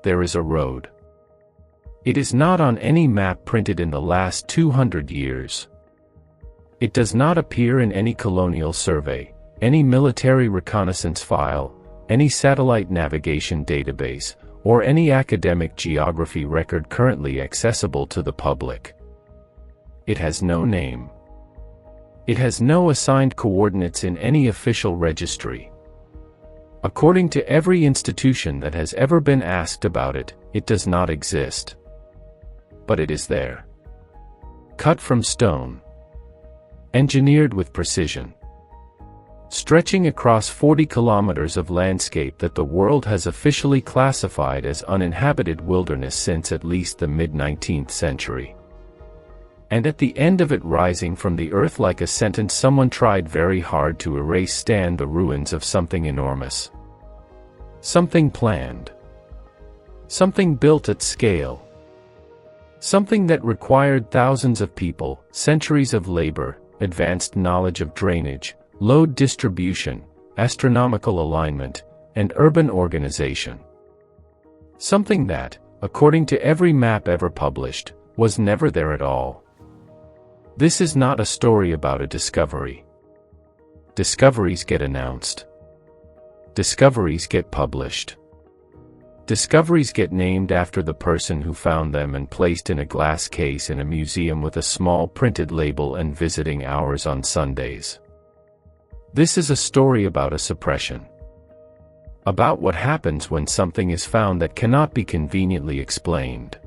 there is a road. It is not on any map printed in the last 200 years. It does not appear in any colonial survey, any military reconnaissance file, any satellite navigation database, or any academic geography record currently accessible to the public. It has no name. It has no assigned coordinates in any official registry. According to every institution that has ever been asked about it, it does not exist. But it is there. Cut from stone. Engineered with precision. Stretching across 40 kilometers of landscape that the world has officially classified as uninhabited wilderness since at least the mid-19th century. And at the end of it, rising from the earth like a sentence someone tried very hard to erase, stand the ruins of something enormous. Something planned. Something built at scale. Something that required thousands of people, centuries of labor, advanced knowledge of drainage, load distribution, astronomical alignment, and urban organization. Something that, according to every map ever published, was never there at all. This is not a story about a discovery. Discoveries get announced. Discoveries get published. Discoveries get named after the person who found them and placed in a glass case in a museum with a small printed label and visiting hours on Sundays. This is a story about a suppression. About what happens when something is found that cannot be conveniently explained.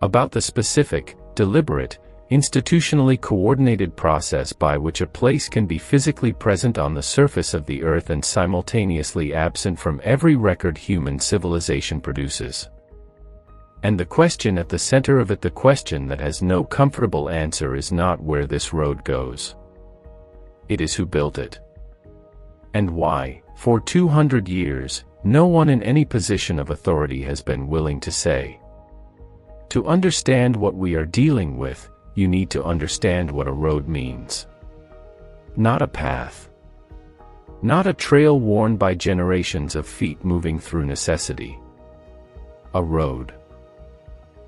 About the specific, deliberate, institutionally coordinated process by which a place can be physically present on the surface of the earth and simultaneously absent from every record human civilization produces. And the question at the center of it, the question that has no comfortable answer, is not where this road goes. It is who built it. And why, for 200 years, no one in any position of authority has been willing to say. To understand what we are dealing with, you need to understand what a road means. Not a path. Not a trail worn by generations of feet moving through necessity. A road.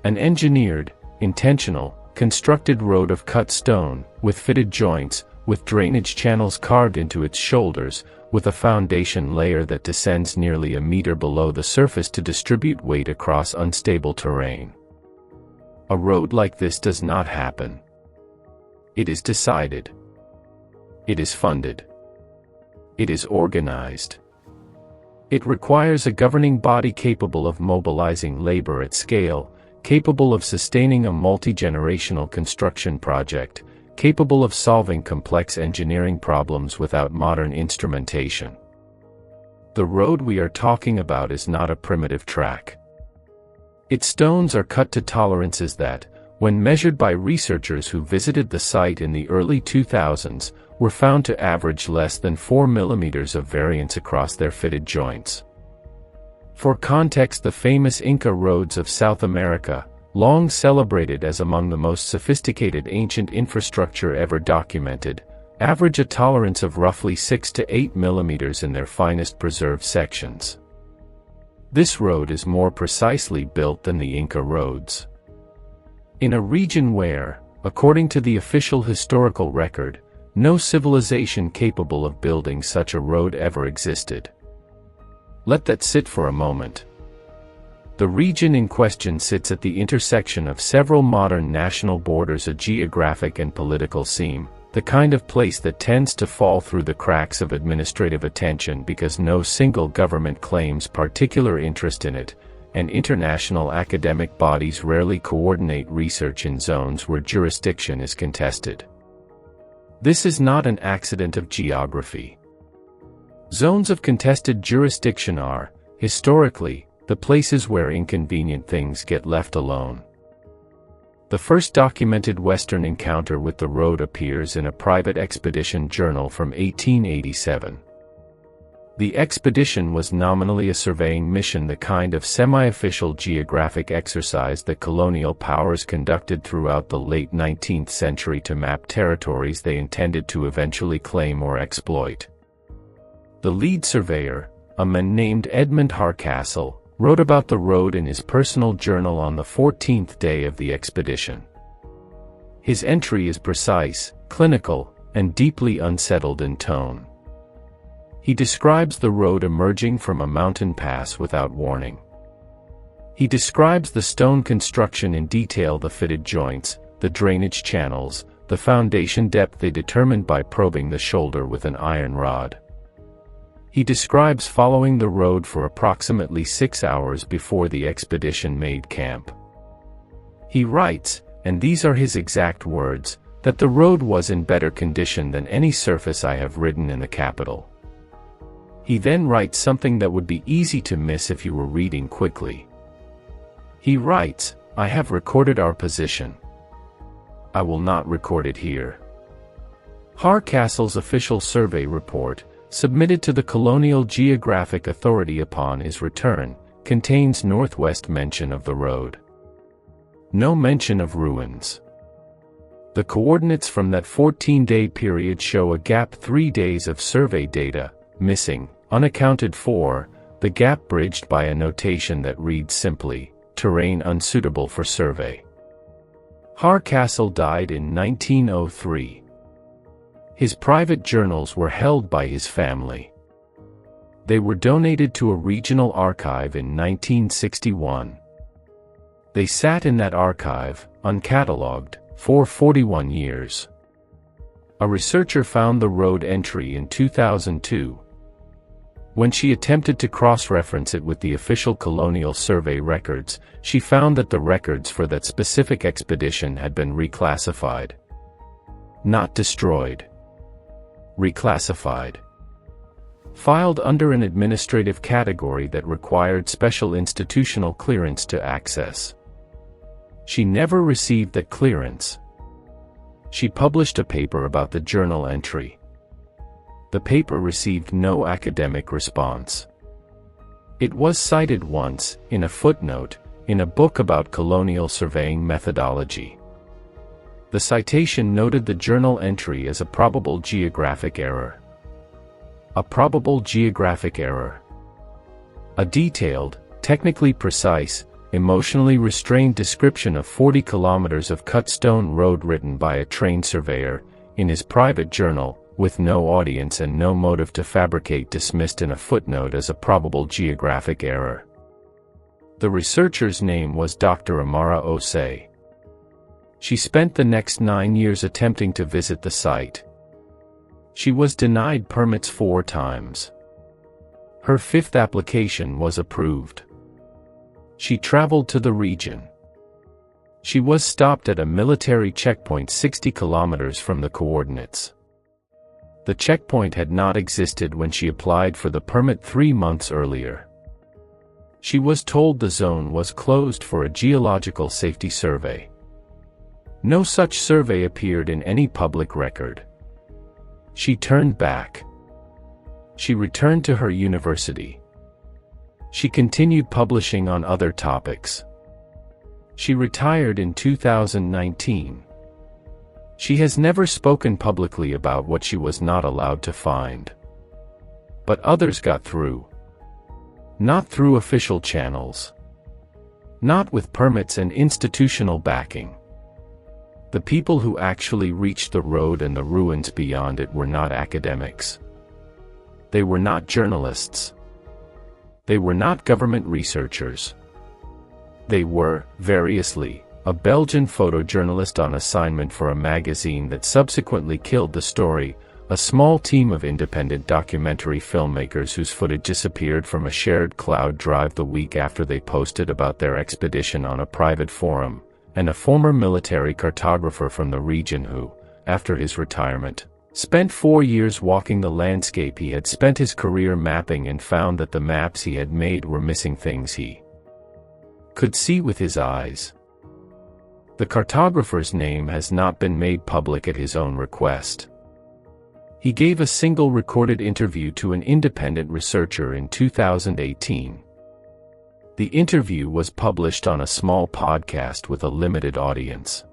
An engineered, intentional, constructed road of cut stone, with fitted joints, with drainage channels carved into its shoulders, with a foundation layer that descends nearly a meter below the surface to distribute weight across unstable terrain. A road like this does not happen. It is decided. It is funded. It is organized. It requires a governing body capable of mobilizing labor at scale, capable of sustaining a multi-generational construction project, capable of solving complex engineering problems without modern instrumentation. The road we are talking about is not a primitive track. Its stones are cut to tolerances that, when measured by researchers who visited the site in the early 2000s, were found to average less than 4 millimeters of variance across their fitted joints. For context, the famous Inca roads of South America, long celebrated as among the most sophisticated ancient infrastructure ever documented, average a tolerance of roughly 6 to 8 millimeters in their finest preserved sections. This road is more precisely built than the Inca roads. In a region where, according to the official historical record, no civilization capable of building such a road ever existed. Let that sit for a moment. The region in question sits at the intersection of several modern national borders, a geographic and political seam, the kind of place that tends to fall through the cracks of administrative attention because no single government claims particular interest in it, and international academic bodies rarely coordinate research in zones where jurisdiction is contested. This is not an accident of geography. Zones of contested jurisdiction are, historically, the places where inconvenient things get left alone. The first documented Western encounter with the road appears in a private expedition journal from 1887. The expedition was nominally a surveying mission, the kind of semi-official geographic exercise that colonial powers conducted throughout the late 19th century to map territories they intended to eventually claim or exploit. The lead surveyor, a man named Edmund Hardcastle, wrote about the road in his personal journal on the 14th day of the expedition. His entry is precise, clinical, and deeply unsettled in tone. He describes the road emerging from a mountain pass without warning. He describes the stone construction in detail, the fitted joints, the drainage channels, the foundation depth they determined by probing the shoulder with an iron rod. He describes following the road for approximately 6 hours before the expedition made camp. He writes, and these are his exact words, that the road was in better condition than any surface I have ridden in the capital. He then writes something that would be easy to miss if you were reading quickly. He writes, I have recorded our position. I will not record it here. Hardcastle's official survey report, submitted to the Colonial Geographic Authority upon his return, contains northwest mention of the road. No mention of ruins. The coordinates from that 14-day period show a gap 3 days of survey data, missing, unaccounted for, the gap bridged by a notation that reads simply, terrain unsuitable for survey. Hardcastle died in 1903. His private journals were held by his family. They were donated to a regional archive in 1961. They sat in that archive, uncatalogued, for 41 years. A researcher found the road entry in 2002. When she attempted to cross-reference it with the official colonial survey records, she found that the records for that specific expedition had been reclassified. Not destroyed. Reclassified. Filed under an administrative category that required special institutional clearance to access. She never received that clearance. She published a paper about the journal entry. The paper received no academic response. It was cited once, in a footnote, in a book about colonial surveying methodology. The citation noted the journal entry as a probable geographic error. A probable geographic error. A detailed, technically precise, emotionally restrained description of 40 kilometers of cut stone road written by a trained surveyor, in his private journal, with no audience and no motive to fabricate, dismissed in a footnote as a probable geographic error. The researcher's name was Dr. Amara Osei. She spent the next 9 years attempting to visit the site. She was denied permits 4 times. Her 5th application was approved. She traveled to the region. She was stopped at a military checkpoint 60 kilometers from the coordinates. The checkpoint had not existed when she applied for the permit 3 months earlier. She was told the zone was closed for a geological safety survey. No such survey appeared in any public record. She turned back. She returned to her university. She continued publishing on other topics. She retired in 2019. She has never spoken publicly about what she was not allowed to find. But others got through. Not through official channels. Not with permits and institutional backing. The people who actually reached the road and the ruins beyond it were not academics. They were not journalists. They were not government researchers. They were, variously, a Belgian photojournalist on assignment for a magazine that subsequently killed the story, a small team of independent documentary filmmakers whose footage disappeared from a shared cloud drive the week after they posted about their expedition on a private forum, and a former military cartographer from the region who, after his retirement, spent 4 years walking the landscape he had spent his career mapping and found that the maps he had made were missing things he could see with his eyes. The cartographer's name has not been made public at his own request. He gave a single recorded interview to an independent researcher in 2018. The interview was published on a small podcast with a limited audience.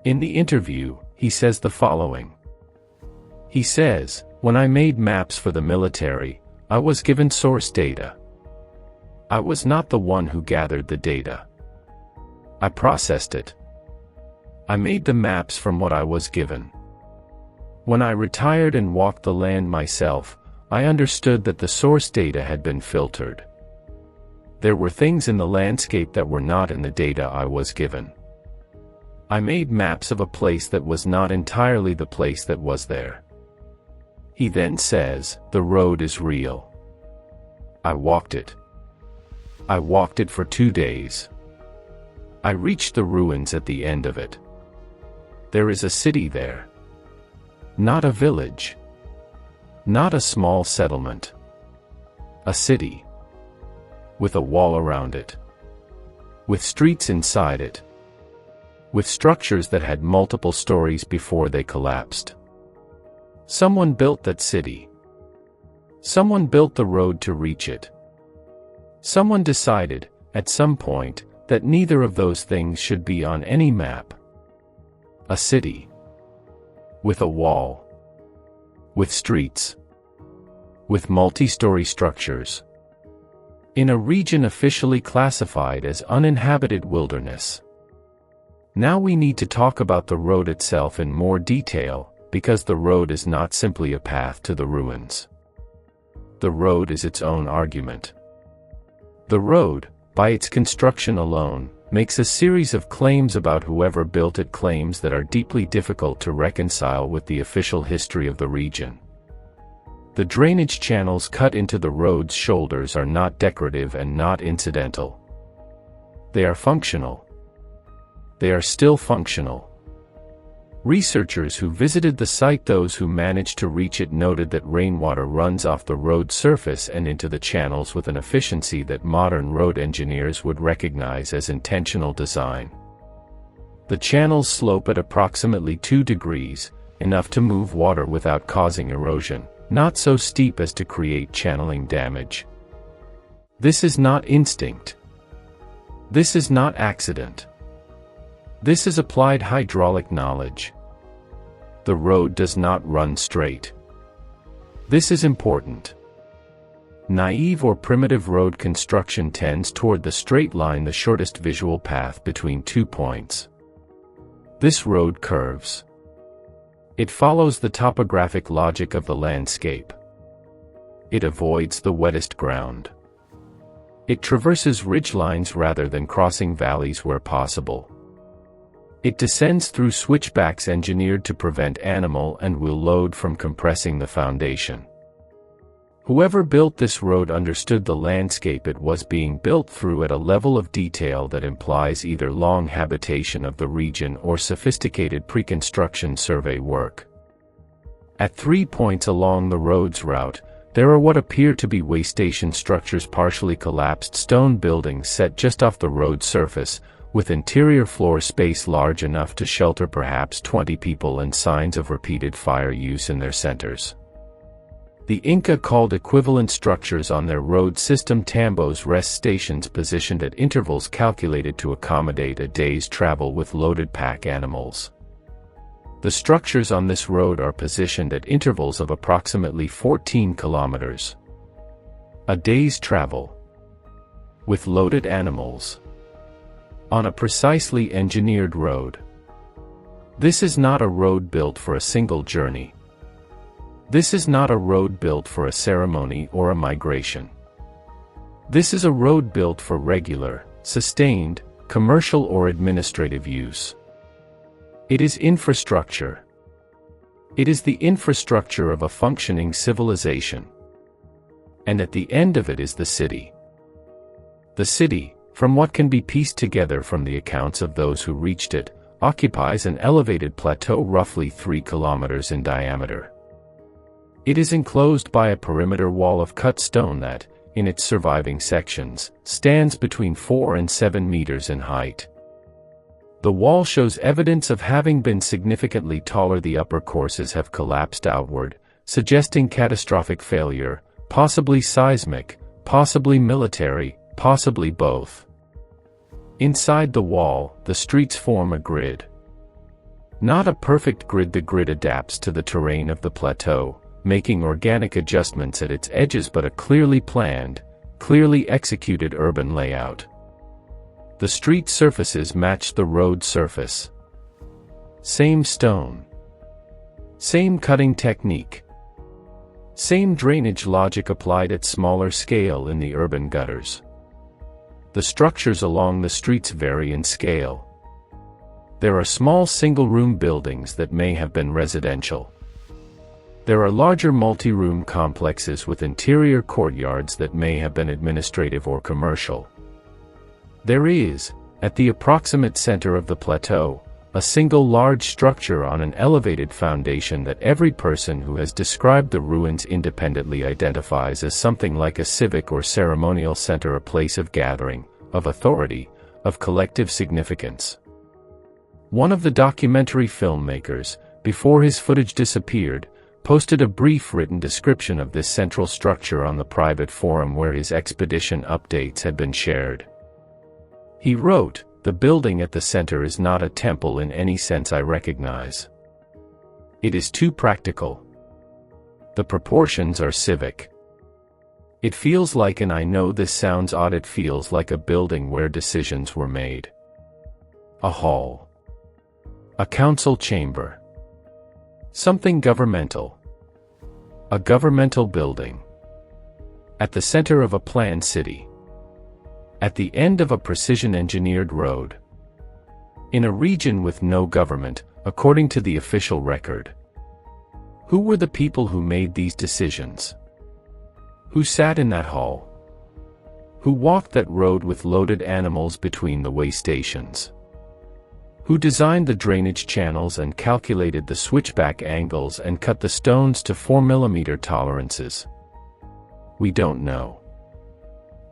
In the interview, he says the following. He says, "When I made maps for the military, I was given source data. I was not the one who gathered the data. I processed it. I made the maps from what I was given. When I retired and walked the land myself, I understood that the source data had been filtered. There were things in the landscape that were not in the data I was given. I made maps of a place that was not entirely the place that was there. He then says, the road is real. I walked it. I walked it for 2 days. I reached the ruins at the end of it. There is a city there. Not a village. Not a small settlement. A city. With a wall around it. With streets inside it. With structures that had multiple stories before they collapsed. Someone built that city. Someone built the road to reach it. Someone decided, at some point, that neither of those things should be on any map. A city. With a wall. With streets. With multi-story structures. In a region officially classified as uninhabited wilderness. Now we need to talk about the road itself in more detail, because the road is not simply a path to the ruins. The road is its own argument. The road, by its construction alone, makes a series of claims about whoever built it, claims that are deeply difficult to reconcile with the official history of the region. The drainage channels cut into the road's shoulders are not decorative and not incidental. They are functional. They are still functional. Researchers who visited the site, those who managed to reach it, noted that rainwater runs off the road surface and into the channels with an efficiency that modern road engineers would recognize as intentional design. The channels slope at approximately 2 degrees, enough to move water without causing erosion, not so steep as to create channeling damage. This is not instinct. This is not accident. This is applied hydraulic knowledge. The road does not run straight. This is important. Naive or primitive road construction tends toward the straight line, the shortest visual path between 2 points. This road curves. It follows the topographic logic of the landscape. It avoids the wettest ground. It traverses ridgelines rather than crossing valleys where possible. It descends through switchbacks engineered to prevent animal and wheel load from compressing the foundation. Whoever built this road understood the landscape it was being built through at a level of detail that implies either long habitation of the region or sophisticated pre-construction survey work. At 3 points along the road's route, there are what appear to be waystation structures, partially collapsed stone buildings set just off the road surface, with interior floor space large enough to shelter perhaps 20 people and signs of repeated fire use in their centers. The Inca called equivalent structures on their road system tambos, rest stations positioned at intervals calculated to accommodate a day's travel with loaded pack animals. The structures on this road are positioned at intervals of approximately 14 kilometers. A day's travel. With loaded animals. On a precisely engineered road. This is not a road built for a single journey. This is not a road built for a ceremony or a migration. This is a road built for regular, sustained, commercial or administrative use. It is infrastructure. It is the infrastructure of a functioning civilization. And at the end of it is the city. The city, from what can be pieced together from the accounts of those who reached it, occupies an elevated plateau roughly 3 kilometers in diameter. It is enclosed by a perimeter wall of cut stone that, in its surviving sections, stands between 4 and 7 meters in height. The wall shows evidence of having been significantly taller. The upper courses have collapsed outward, suggesting catastrophic failure, possibly seismic, possibly military, possibly both. Inside the wall, the streets form a grid. Not a perfect grid. The grid adapts to the terrain of the plateau, making organic adjustments at its edges, but a clearly planned, Clearly executed urban layout. The street surfaces match the road surface. Same stone. Same cutting technique. Same drainage logic applied at smaller scale in the urban gutters. The structures along the streets vary in scale. There are small single-room buildings that may have been residential. There are larger multi-room complexes with interior courtyards that may have been administrative or commercial. There is, at the approximate center of the plateau, a single large structure on an elevated foundation that every person who has described the ruins independently identifies as something like a civic or ceremonial center, a place of gathering, of authority, of collective significance. One of the documentary filmmakers, before his footage disappeared, posted a brief written description of this central structure on the private forum where his expedition updates had been shared. He wrote, "The building at the center is not a temple in any sense I recognize. It is too practical. The proportions are civic. It feels like, and I know this sounds odd, it feels like a building where decisions were made. A hall. A council chamber. Something governmental. A governmental building. At the center of a planned city. At the end of a precision-engineered road. In a region with no government, according to the official record. Who were the people who made these decisions? Who sat in that hall? Who walked that road with loaded animals between the way stations? Who designed the drainage channels and calculated the switchback angles and cut the stones to 4mm tolerances? We don't know.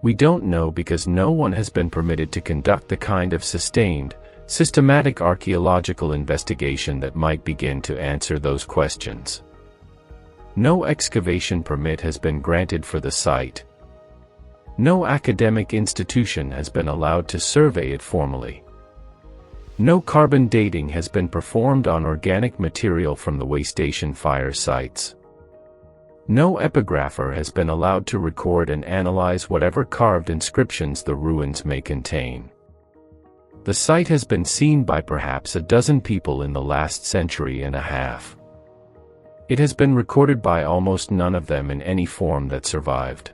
We don't know because no one has been permitted to conduct the kind of sustained, systematic archaeological investigation that might begin to answer those questions. No excavation permit has been granted for the site. No academic institution has been allowed to survey it formally. No carbon dating has been performed on organic material from the waystation fire sites. No epigrapher has been allowed to record and analyze whatever carved inscriptions the ruins may contain. The site has been seen by perhaps a dozen people in the last century and a half. It has been recorded by almost none of them in any form that survived.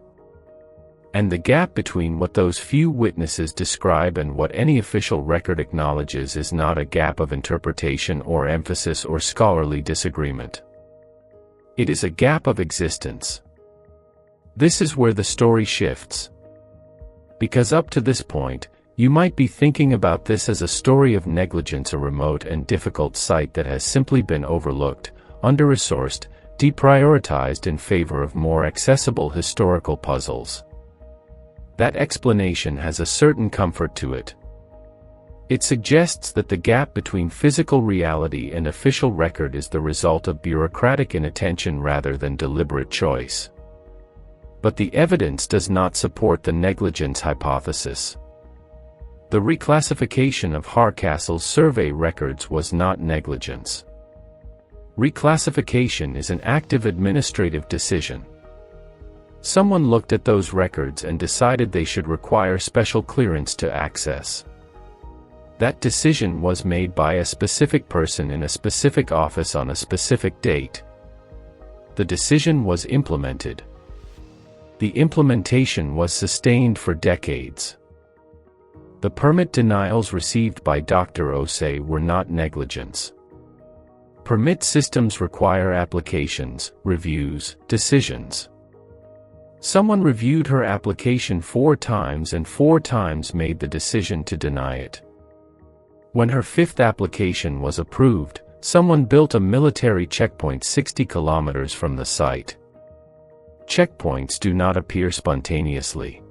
And the gap between what those few witnesses describe and what any official record acknowledges is not a gap of interpretation or emphasis or scholarly disagreement. It is a gap of existence. This is where the story shifts. Because up to this point, you might be thinking about this as a story of negligence, a remote and difficult site that has simply been overlooked, under-resourced, deprioritized in favor of more accessible historical puzzles. That explanation has a certain comfort to it. It suggests that the gap between physical reality and official record is the result of bureaucratic inattention rather than deliberate choice. But the evidence does not support the negligence hypothesis. The reclassification of Hardcastle's survey records was not negligence. Reclassification is an active administrative decision. Someone looked at those records and decided they should require special clearance to access. That decision was made by a specific person in a specific office on a specific date. The decision was implemented. The implementation was sustained for decades. The permit denials received by Dr. Osei were not negligence. Permit systems require applications, reviews, decisions. Someone reviewed her application 4 times and 4 times made the decision to deny it. When her 5th application was approved, someone built a military checkpoint 60 kilometers from the site. Checkpoints do not appear spontaneously.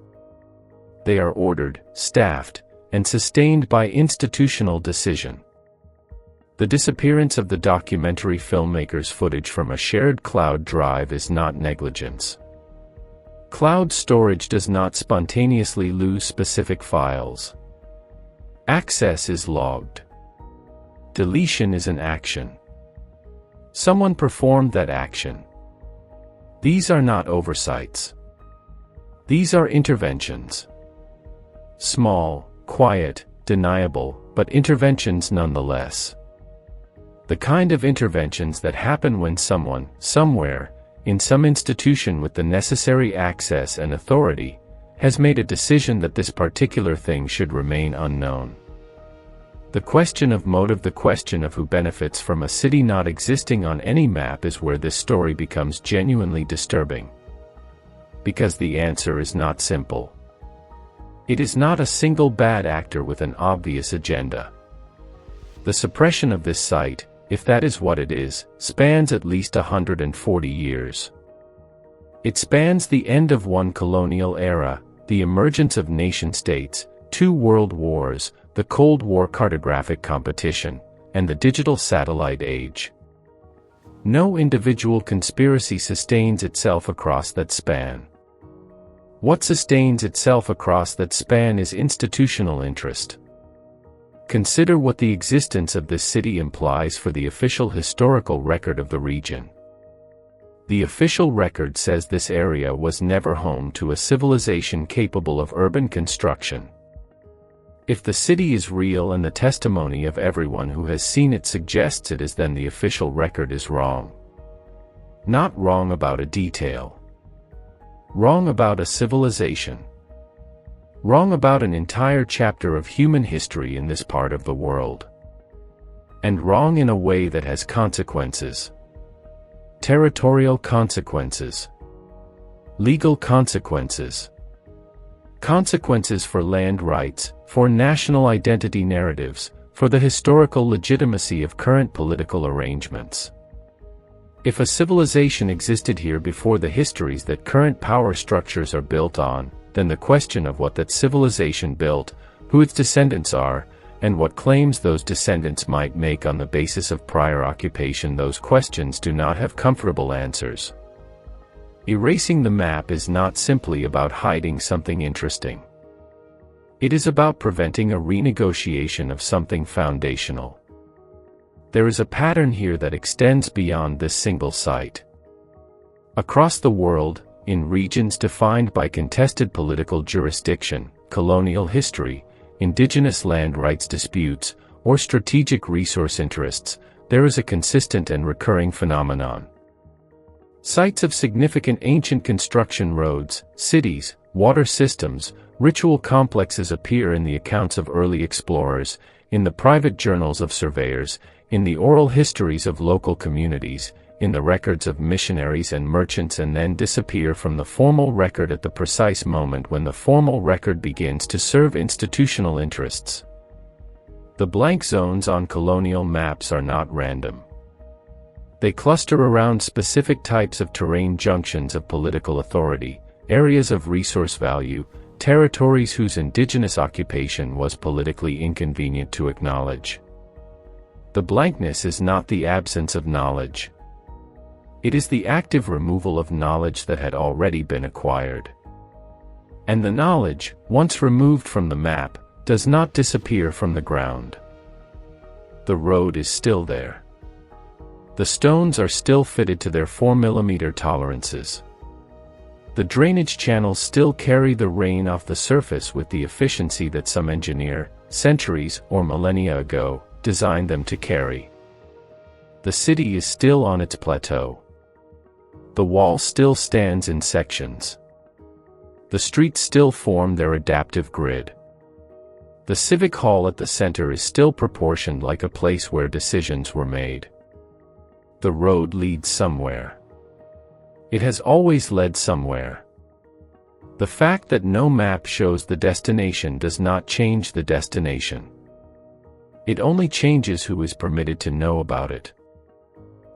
They are ordered, staffed, and sustained by institutional decision. The disappearance of the documentary filmmaker's footage from a shared cloud drive is not negligence. Cloud storage does not spontaneously lose specific files. Access is logged. Deletion is an action. Someone performed that action. These are not oversights. These are interventions. Small, quiet, deniable, but interventions nonetheless. The kind of interventions that happen when someone, somewhere, in some institution with the necessary access and authority, has made a decision that this particular thing should remain unknown. The question of motive, the question of who benefits from a city not existing on any map, is where this story becomes genuinely disturbing. Because the answer is not simple. It is not a single bad actor with an obvious agenda. The suppression of this site, if that is what it is, spans at least 140 years. It spans the end of one colonial era, the emergence of nation-states, 2 world wars, the Cold War cartographic competition, and the digital satellite age. No individual conspiracy sustains itself across that span. What sustains itself across that span is institutional interest. Consider what the existence of this city implies for the official historical record of the region. The official record says this area was never home to a civilization capable of urban construction. If the city is real and the testimony of everyone who has seen it suggests it is, then the official record is wrong. Not wrong about a detail. Wrong about a civilization. Wrong about an entire chapter of human history in this part of the world. And wrong in a way that has consequences. Territorial consequences. Legal consequences. Consequences for land rights, for national identity narratives, for the historical legitimacy of current political arrangements. If a civilization existed here before the histories that current power structures are built on, then the question of what that civilization built, who its descendants are, and what claims those descendants might make on the basis of prior occupation, those questions do not have comfortable answers. Erasing the map is not simply about hiding something interesting. It is about preventing a renegotiation of something foundational. There is a pattern here that extends beyond this single site. Across the world, in regions defined by contested political jurisdiction, colonial history, indigenous land rights disputes, or strategic resource interests, there is a consistent and recurring phenomenon. Sites of significant ancient construction, roads, cities, water systems, ritual complexes appear in the accounts of early explorers, in the private journals of surveyors, in the oral histories of local communities, in the records of missionaries and merchants, and then disappear from the formal record at the precise moment when the formal record begins to serve institutional interests. The blank zones on colonial maps are not random. They cluster around specific types of terrain, junctions of political authority, areas of resource value, territories whose indigenous occupation was politically inconvenient to acknowledge. The blankness is not the absence of knowledge. It is the active removal of knowledge that had already been acquired. And the knowledge, once removed from the map, does not disappear from the ground. The road is still there. The stones are still fitted to their 4mm tolerances. The drainage channels still carry the rain off the surface with the efficiency that some engineer, centuries or millennia ago, designed them to carry. The city is still on its plateau. The wall still stands in sections. The streets still form their adaptive grid. The civic hall at the center is still proportioned like a place where decisions were made. The road leads somewhere. It has always led somewhere. The fact that no map shows the destination does not change the destination. It only changes who is permitted to know about it.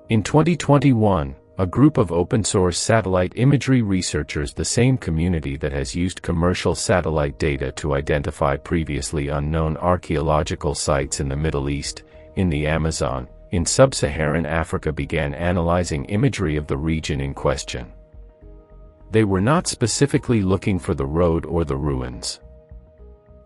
In 2021, a group of open-source satellite imagery researchers, the same community that has used commercial satellite data to identify previously unknown archaeological sites in the Middle East, in the Amazon, in sub-Saharan Africa, began analyzing imagery of the region in question. They were not specifically looking for the road or the ruins.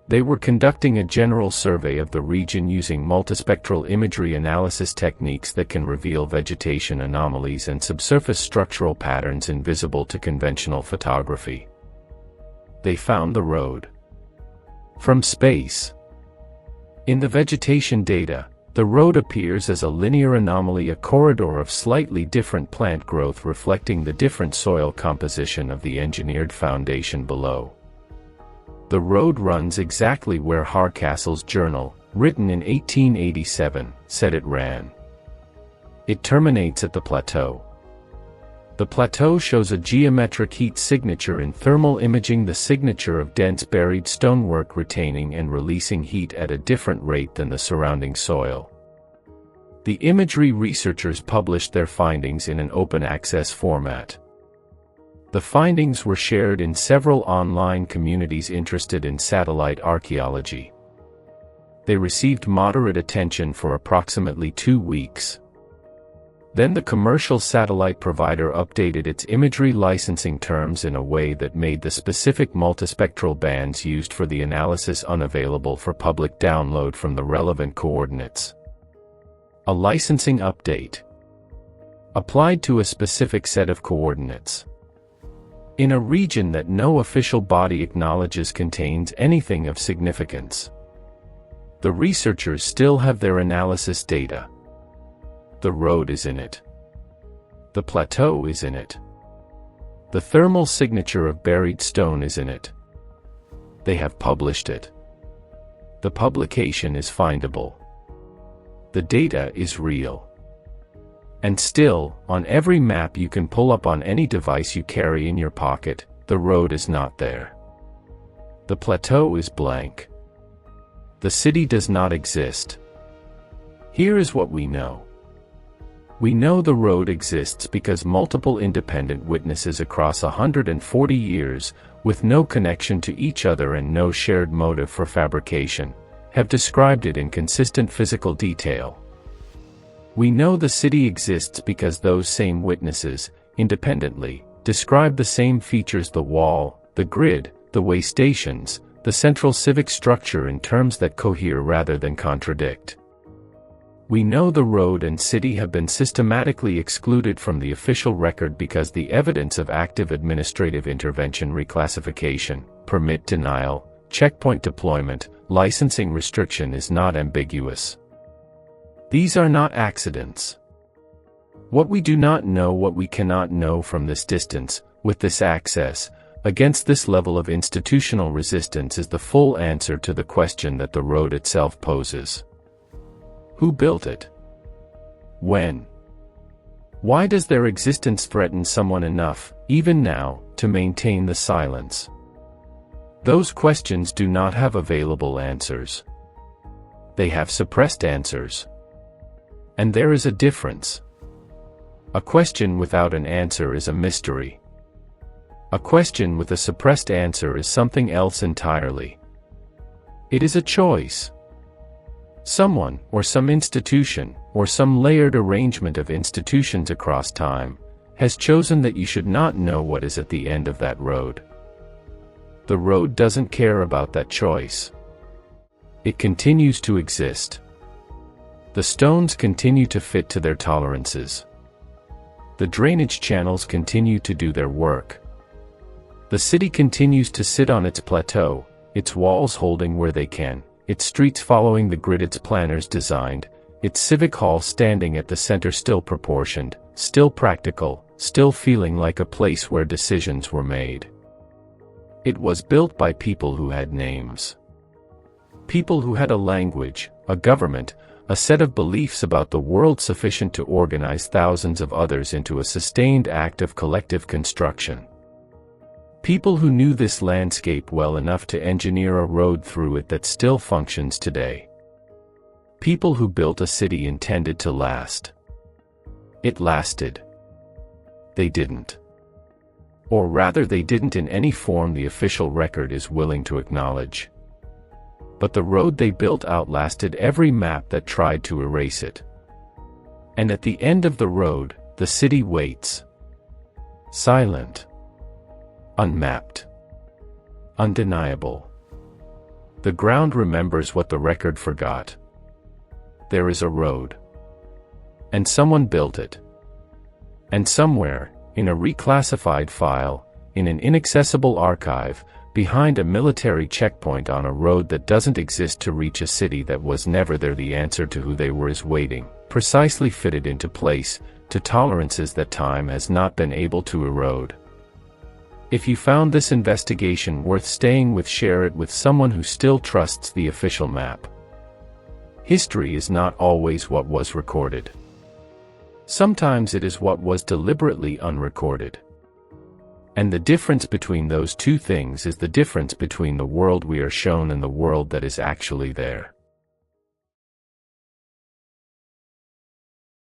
They were conducting a general survey of the region using multispectral imagery analysis techniques that can reveal vegetation anomalies and subsurface structural patterns invisible to conventional photography. they found the road. From space. In the vegetation data, the road appears as a linear anomaly, a corridor of slightly different plant growth reflecting the different soil composition of the engineered foundation below. The road runs exactly where Hardcastle's journal, written in 1887, said it ran. It terminates at the plateau. The plateau shows a geometric heat signature in thermal imaging, the signature of dense buried stonework retaining and releasing heat at a different rate than the surrounding soil. The imagery researchers published their findings in an open-access format. The findings were shared in several online communities interested in satellite archaeology. They received moderate attention for approximately 2 weeks. Then the commercial satellite provider updated its imagery licensing terms in a way that made the specific multispectral bands used for the analysis unavailable for public download from the relevant coordinates. A licensing update applied to a specific set of coordinates in a region that no official body acknowledges contains anything of significance. The researchers still have their analysis data. The road is in it. The plateau is in it. The thermal signature of buried stone is in it. They have published it. The publication is findable. The data is real. And still, on every map you can pull up on any device you carry in your pocket, the road is not there. The plateau is blank. The city does not exist. Here is what we know. We know the road exists because multiple independent witnesses across 140 years, with no connection to each other and no shared motive for fabrication, have described it in consistent physical detail. We know the city exists because those same witnesses, independently, describe the same features: the wall, the grid, the way stations, the central civic structure in terms that cohere rather than contradict. We know the road and city have been systematically excluded from the official record because the evidence of active administrative intervention, reclassification, permit denial, checkpoint deployment, licensing restriction is not ambiguous. These are not accidents. What we do not know, what we cannot know from this distance, with this access, against this level of institutional resistance, is the full answer to the question that the road itself poses. Who built it? When? Why does their existence threaten someone enough, even now, to maintain the silence? Those questions do not have available answers. They have suppressed answers. And there is a difference. A question without an answer is a mystery. A question with a suppressed answer is something else entirely. It is a choice. Someone, or some institution, or some layered arrangement of institutions across time, has chosen that you should not know what is at the end of that road. The road doesn't care about that choice. It continues to exist. The stones continue to fit to their tolerances. The drainage channels continue to do their work. The city continues to sit on its plateau, its walls holding where they can, its streets following the grid its planners designed, its civic hall standing at the center, still proportioned, still practical, still feeling like a place where decisions were made. It was built by people who had names. People who had a language, a government, a set of beliefs about the world sufficient to organize thousands of others into a sustained act of collective construction. People who knew this landscape well enough to engineer a road through it that still functions today. People who built a city intended to last. It lasted. They didn't. Or rather, they didn't in any form the official record is willing to acknowledge. But the road they built outlasted every map that tried to erase it. And at the end of the road, the city waits. Silent. Unmapped. Undeniable. The ground remembers what the record forgot. There is a road. And someone built it. And somewhere, in a reclassified file, in an inaccessible archive, behind a military checkpoint on a road that doesn't exist to reach a city that was never there. The answer to who they were is waiting, precisely fitted into place, to tolerances that time has not been able to erode. If you found this investigation worth staying with, share it with someone who still trusts the official map. History is not always what was recorded. Sometimes it is what was deliberately unrecorded. And the difference between those two things is the difference between the world we are shown and the world that is actually there.